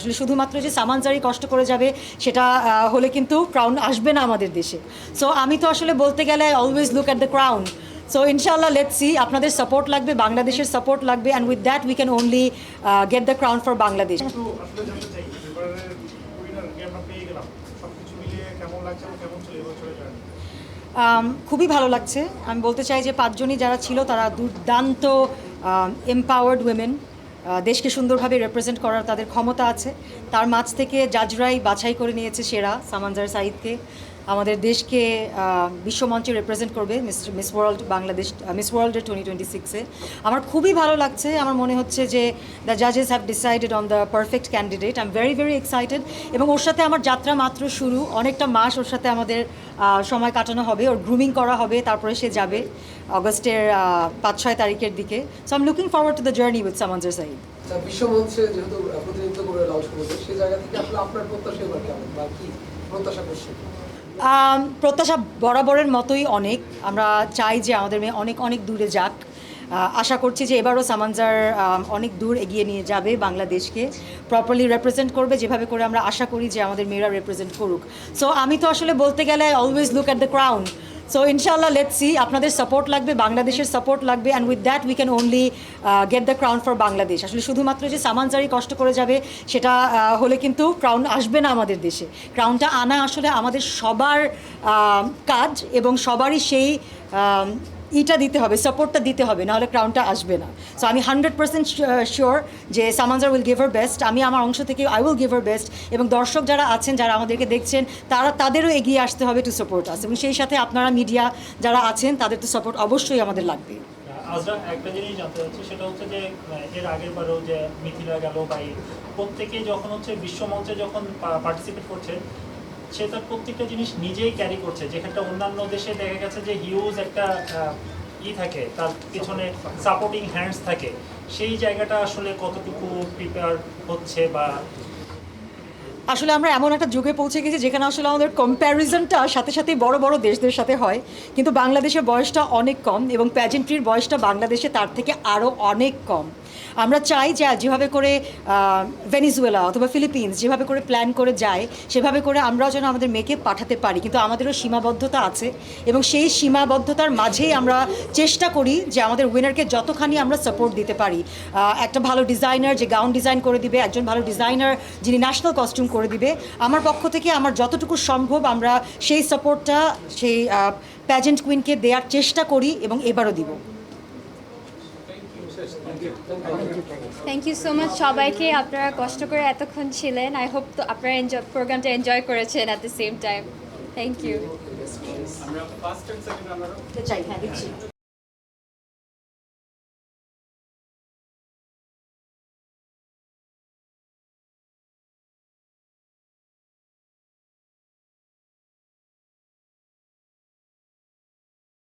আসলে শুধুমাত্র যে সামানজারি কষ্ট করে যাবে সেটা হলে কিন্তু ক্রাউন আসবে না আমাদের দেশে। সো আমি তো আসলে বলতে গেলে always look at the crown. So ইনশাআল্লাহ লেটস সি, আপনাদের সাপোর্ট লাগবে, বাংলাদেশের সাপোর্ট লাগবে, and with that we can only get the crown for Bangladesh. খুবই ভালো লাগছে। আমি বলতে চাই যে পাঁচজনই যারা ছিল তারা দুর্দান্ত এম্পাওয়ার্ড উইমেন। দেশকে সুন্দরভাবে রিপ্রেজেন্ট করার তাদের ক্ষমতা আছে। তার মাঝ থেকে জাজরাই বাছাই করে নিয়েছে সেরা সামানজার সাঈদকে। আমাদের দেশকে বিশ্বমঞ্চে রিপ্রেজেন্ট করবে মিস ওয়ার্ল্ড বাংলাদেশ, মিস ওয়ার্ল্ডের 2026-এ। আমার খুবই ভালো লাগছে। আমার মনে হচ্ছে যে দ্য জাজেস have decided on the perfect candidate. I am very very excited. এবং ওর সাথে আমার যাত্রা মাত্র শুরু। অনেকটা মাস ওর সাথে আমাদের সময় কাটানো হবে, ওর গ্রুমিং করা হবে, তারপরে সে যাবে অগস্টের 5-6 তারিখের দিকে। So I am looking forward to the journey with সামানজার সাঈদ। বিশ্বমঞ্চে যেহেতু প্রতিনিধিত্ব করে লঞ্চ করবে, সেই জায়গা থেকে আসলে আপনার প্রত্যাশা কেমন বা কি প্রত্যাশা করছেন? প্রত্যাশা বরাবরের মতোই অনেক। আমরা চাই যে আমাদের মেয়ে অনেক অনেক দূরে যাক। আশা করছি যে এবারও সামানজার অনেক দূর এগিয়ে নিয়ে যাবে, বাংলাদেশকে প্রপারলি রিপ্রেজেন্ট করবে, যেভাবে করে আমরা আশা করি যে আমাদের মেয়েরা রিপ্রেজেন্ট করুক। সো আমি তো আসলে বলতে গেলে always look at the crown. So ইনশাআল্লাহ লেটস সি, আপনাদের সাপোর্ট লাগবে, বাংলাদেশের সাপোর্ট লাগবে, and with that we can only get the crown for Bangladesh. আসলে শুধুমাত্র যে সামানজারি কষ্ট করে যাবে সেটা হলে কিন্তু ক্রাউন আসবে না আমাদের দেশে। ক্রাউনটা আনা আসলে আমাদের সবার কাজ, এবং সবারই সেই ইটা দিতে হবে, সাপোর্টটা দিতে হবে, নাহলে ক্রাউনটা আসবে না। সো আমি 100% শিওর যে Samanjar will give her best. আমি আমার অংশ থেকে I will give her best, এবং দর্শক যারা আছেন, যারা আমাদেরকে দেখছেন, তাদেরও এগিয়ে আসতে হবে টু সাপোর্ট আস, এবং সেই সাথে আপনারা মিডিয়া যারা আছেন তাদের তো সাপোর্ট অবশ্যই আমাদের লাগবে। আজরা, একটা জিনিস জানতে চাচ্ছি, সেটা হচ্ছে যে এর আগের বারেও যে মিথিলা গেল বা প্রত্যেকে যখন হচ্ছে বিশ্বমঞ্চে যখন পার্টিসিপেট করছে, সে তার প্রত্যেকটা জিনিস নিজেই ক্যারি করছে, যেখানটা অন্যান্য দেশে দেখা গেছে যে হিউজ একটা থাকে, তার পিছনে সাপোর্টিং হ্যান্ডস থাকে। সেই জায়গাটা আসলে কতটুকু প্রিপেয়ার হচ্ছে বা আসলে আমরা এমন একটা যুগে পৌঁছে গেছি যেখানে আসলে আমাদের কম্প্যারিজনটা সাথে সাথেই বড় বড় দেশদের সাথে হয়, কিন্তু বাংলাদেশের বয়সটা অনেক কম, এবং প্যাজেন্ট্রির বয়সটা বাংলাদেশে তার থেকে আরও অনেক কম। আমরা চাই যে যেভাবে করে ভেনিজুয়েলা অথবা ফিলিপিন্স যেভাবে করে প্ল্যান করে যায়, সেভাবে করে আমরাও যেন আমাদের মেয়েকে পাঠাতে পারি, কিন্তু আমাদেরও সীমাবদ্ধতা আছে, এবং সেই সীমাবদ্ধতার মাঝেই আমরা চেষ্টা করি যে আমাদের উইনারকে যতখানি আমরা সাপোর্ট দিতে পারি। একটা ভালো ডিজাইনার যে গাউন ডিজাইন করে দিবে, একজন ভালো ডিজাইনার যিনি ন্যাশনাল কস্টিউম করে দিবে, আমার পক্ষ থেকে আমার যতটুকু সম্ভব আমরা সেই সাপোর্টটা সেই প্যাজেন্ট কুইনকে দেওয়ার চেষ্টা করি, এবং এবারও দিব। থ্যাংক ইউ সো মাচ সবাইকে, আপনারা কষ্ট করে এতক্ষণ ছিলেন। আই হোপ তো আপনারা প্রোগ্রামটা এনজয় করেছেন at the same time. Thank you. চাই, হ্যাঁ, দিচ্ছি।